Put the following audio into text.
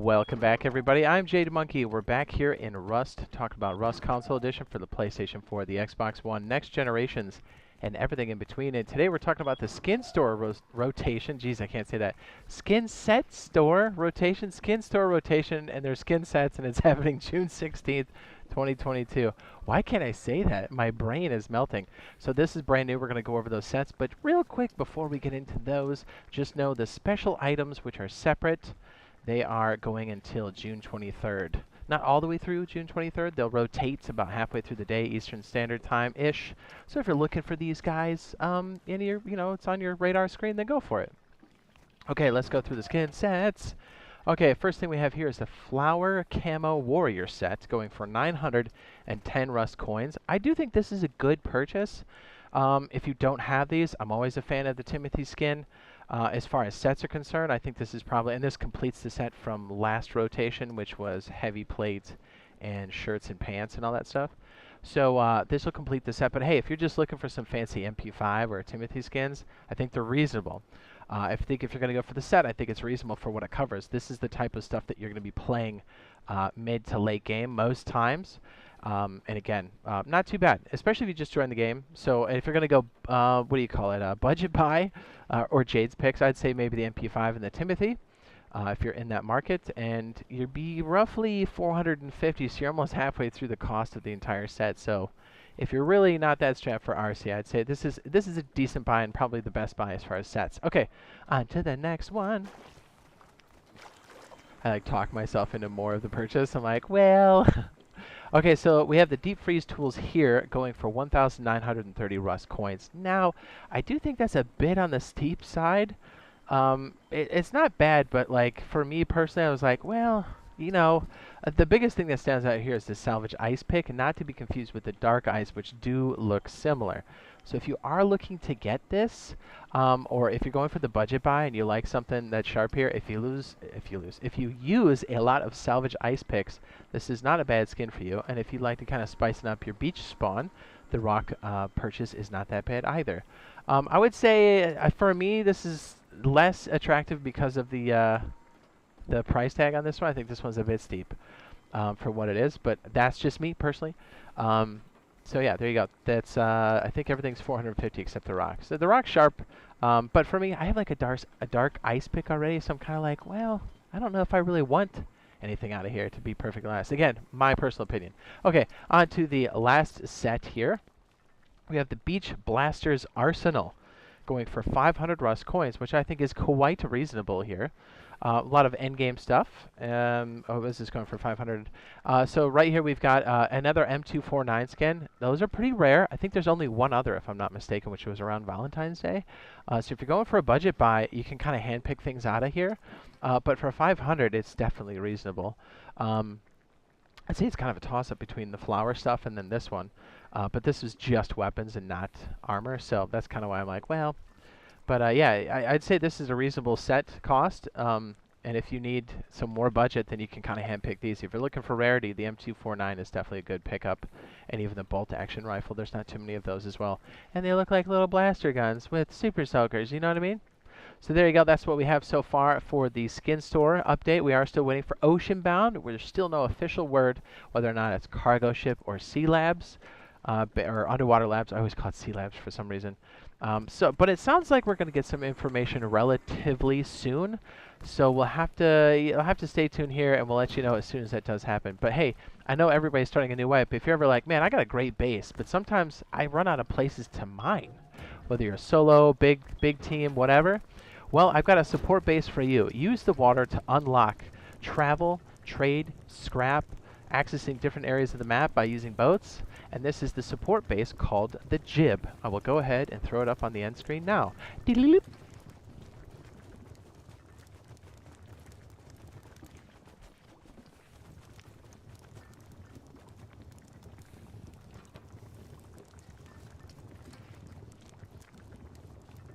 Welcome back, everybody. I'm Jade Monkey. We're back here in Rust, talking about Rust Console Edition for the PlayStation 4, the Xbox One, next generations, and everything in between. And today we're talking about the skin store rotation. Jeez, I can't say that. Skin set store rotation, skin store rotation, and there's skin sets, and it's happening June 16th, 2022. Why can't I say that? My brain is melting. So this is brand new. We're going to go over those sets. But real quick, before we get into those, just know the special items, which are separate, they are going until June 23rd. Not all the way through June 23rd. They'll rotate about halfway through the day, Eastern Standard Time-ish. So if you're looking for these guys, and it's on your radar screen, then go for it. Okay, let's go through the skin sets. Okay, first thing we have here is the Flower Camo Warrior set, going for 910 Rust coins. I do think this is a good purchase. If you don't have these, I'm always a fan of the Timothy skin. As far as sets are concerned, I think this is probably, and this completes the set from last rotation, which was heavy plate and shirts and pants and all that stuff. So this will complete the set. But hey, if you're just looking for some fancy MP5 or Timothy skins, I think they're reasonable. If you're going to go for the set, I think it's reasonable for what it covers. This is the type of stuff that you're going to be playing mid to late game most times. And again, not too bad, especially if you just join the game. So if you're going to go, budget buy or Jade's picks, I'd say maybe the MP5 and the Timothy if you're in that market. And you'd be roughly 450, so you're almost halfway through the cost of the entire set. So if you're really not that strapped for RC, I'd say this is a decent buy and probably the best buy as far as sets. Okay, on to the next one. I talk myself into more of the purchase. I'm like, well... Okay, so we have the deep freeze tools here going for 1,930 Rust coins. Now, I do think that's a bit on the steep side. It's not bad, but like for me personally, I was like, well, the biggest thing that stands out here is the salvage ice pick, not to be confused with the dark ice, which do look similar. So if you are looking to get this, or if you're going for the budget buy and you like something that's sharp here, if you use a lot of salvage ice picks, this is not a bad skin for you. And if you'd like to kind of spicing up your beach spawn, the rock purchase is not that bad either. I would say for me, this is less attractive because of the price tag on this one. I think this one's a bit steep for what it is, but that's just me personally. So yeah, there you go. That's I think everything's 450 except the rock. So the rock's sharp, but for me, I have like a dark ice pick already, so I'm kind of like, well, I don't know if I really want anything out of here, to be perfectly honest. Again, my personal opinion. Okay, on to the last set here. We have the Beach Blasters Arsenal going for 500 Rust coins, which I think is quite reasonable here. A lot of endgame stuff. This is going for 500. So right here we've got another M249 skin. Those are pretty rare. I think there's only one other, if I'm not mistaken, which was around Valentine's Day. So if you're going for a budget buy, you can kind of handpick things out of here. But for 500, it's definitely reasonable. I'd say it's kind of a toss-up between the flower stuff and then this one. But this is just weapons and not armor, so that's kind of why I'm like, well... But yeah, I'd say this is a reasonable set cost. And if you need some more budget, then you can kind of handpick these. If you're looking for rarity, the M249 is definitely a good pickup. And even the bolt-action rifle, there's not too many of those as well. And they look like little blaster guns with super soakers, you know what I mean? So there you go. That's what we have so far for the skin store update. We are still waiting for Oceanbound. There's still no official word whether or not it's cargo ship or sea labs. Or underwater labs. I always call it sea labs for some reason. But it sounds like we're going to get some information relatively soon. So you'll have to stay tuned here, and we'll let you know as soon as that does happen. But hey, I know everybody's starting a new wipe. If you're ever like, man, I got a great base, but sometimes I run out of places to mine. Whether you're solo, big team, whatever. Well, I've got a support base for you. Use the water to unlock travel, trade, scrap, accessing different areas of the map by using boats. And this is the support base called the Jib. I will go ahead and throw it up on the end screen now.